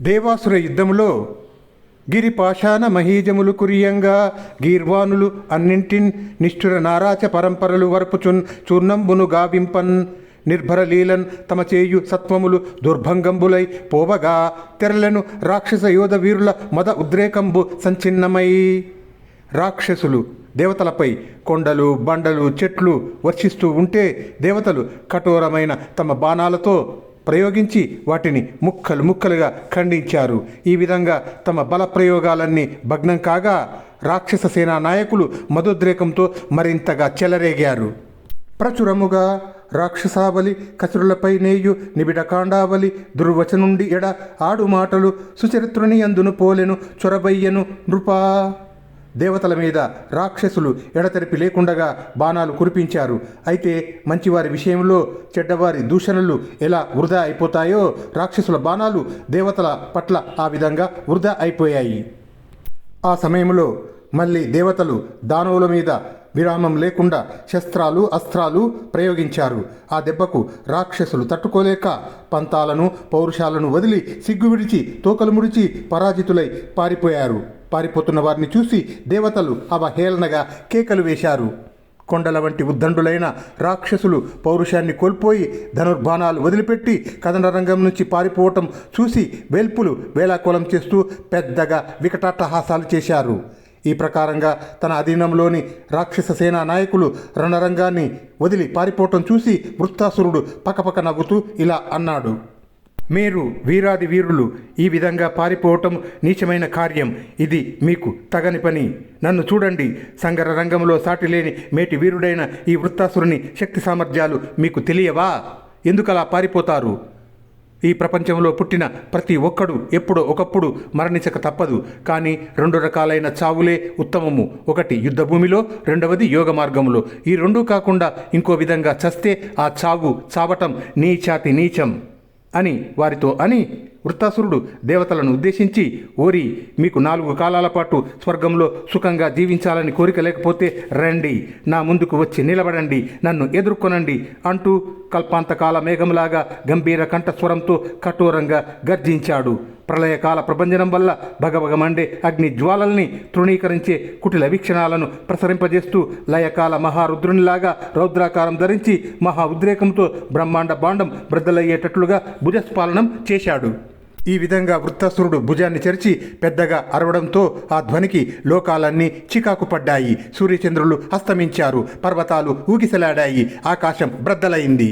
దేవాసుర యుద్ధములో గిరిపాషాణ మహీజములు కురియంగా గీర్వానులు అన్నింటిన్ నిష్ఠుర నారాచ పరంపరలు వరపుచున్ చూర్ణంబును గావింపన్ నిర్భరలీలన్ తమ చేయు సత్వములు దుర్భంగంబులై పోవగా తెరలను రాక్షస యోధ వీరుల మద ఉద్రేకంబు సంచిన్నమై రాక్షసులు దేవతలపై కొండలు బండలు చెట్లు వర్షిస్తూ ఉంటే దేవతలు కఠోరమైన తమ బాణాలతో ప్రయోగించి వాటిని ముక్కలు ముక్కలుగా ఖండించారు. ఈ విధంగా తమ బల ప్రయోగాలన్నీ భగ్నం కాగా రాక్షస సేనా నాయకులు మదోద్రేకంతో మరింతగా చెలరేగారు. ప్రచురముగా రాక్షసావలి కసురులపై నేయు నిబిడ కాండావలి దుర్వచనుండి ఎడ ఆడు మాటలు సుచరిత్రుని అందును పోలెను చొరబయ్యను నృపా. దేవతల మీద రాక్షసులు ఎడతెరిపి లేకుండగా బాణాలు కురిపించారు. అయితే మంచివారి విషయంలో చెడ్డవారి దూషణలు ఎలా వృధా అయిపోతాయో రాక్షసుల బాణాలు దేవతల పట్ల ఆ విధంగా వృధా అయిపోయాయి. ఆ సమయంలో మళ్ళీ దేవతలు దానవుల మీద విరామం లేకుండా శస్త్రాలు అస్త్రాలు ప్రయోగించారు. ఆ దెబ్బకు రాక్షసులు తట్టుకోలేక పంతాలను పౌరుషాలను వదిలి సిగ్గు విడిచి తోకలు ముడిచి పరాజితులై పారిపోయారు. పారిపోతున్న వారిని చూసి దేవతలు అవహేళనగా కేకలు వేశారు. కొండల వంటి ఉద్దండులైన రాక్షసులు పౌరుషాన్ని కోల్పోయి ధనుర్బాణాలు వదిలిపెట్టి కథన రంగం నుంచి పారిపోవటం చూసి వేల్పులు వేలాకోలం చేస్తూ పెద్దగా వికటాట్టహాసాలు చేశారు. ఈ ప్రకారంగా తన అధీనంలోని రాక్షస సేనా నాయకులు రణరంగాన్ని వదిలి పారిపోవటం చూసి వృత్తాసురుడు పకపక నవ్వుతూ ఇలా అన్నాడు: మీరు వీరాది వీరులు ఈ విధంగా పారిపోవటం నీచమైన కార్యం. ఇది మీకు తగని పని. నన్ను చూడండి, సంగర రంగంలో సాటిలేని మేటి వీరుడైన ఈ వృత్తాసురుని శక్తి సామర్థ్యాలు మీకు తెలియవా? ఎందుకలా పారిపోతారు? ఈ ప్రపంచంలో పుట్టిన ప్రతి ఒక్కడు ఎప్పుడో ఒకప్పుడు మరణించక తప్పదు. కానీ రెండు రకాలైన చావులే ఉత్తమము. ఒకటి యుద్ధభూమిలో, రెండవది యోగ మార్గంలో. ఈ రెండూ కాకుండా ఇంకో విధంగా చస్తే ఆ చావు చావటం నీచాతి నీచం అని వారితో అని వృత్తాసురుడు దేవతలను ఉద్దేశించి, ఓరి, మీకు 4 కాలాల పాటు స్వర్గంలో సుఖంగా జీవించాలని కోరిక లేకపోతే రండి, నా ముందుకు వచ్చి నిలబడండి, నన్ను ఎదుర్కొనండి అంటూ కల్పాంతకాల మేఘంలాగా గంభీర కంఠస్వరంతో కఠోరంగా గర్జించాడు. ప్రళయకాల ప్రభంజనం వల్ల భగభగమండే అగ్ని జ్వాలల్ని తృణీకరించే కుటిల వీక్షణాలను ప్రసరింపజేస్తూ లయకాల మహారుద్రునిలాగా రౌద్రాకారం ధరించి మహా ఉద్రేకంతో బ్రహ్మాండ బాండం బ్రద్దలయ్యేటట్లుగా భుజస్పాలనం చేశాడు. ఈ విధంగా వృత్తాసురుడు భుజాన్ని చెరిచి పెద్దగా అరవడంతో ఆ ధ్వనికి లోకాలన్నీ చికాకు పడ్డాయి. సూర్యచంద్రులు అస్తమించారు. పర్వతాలు ఊగిసలాడాయి. ఆకాశం బ్రద్దలైంది.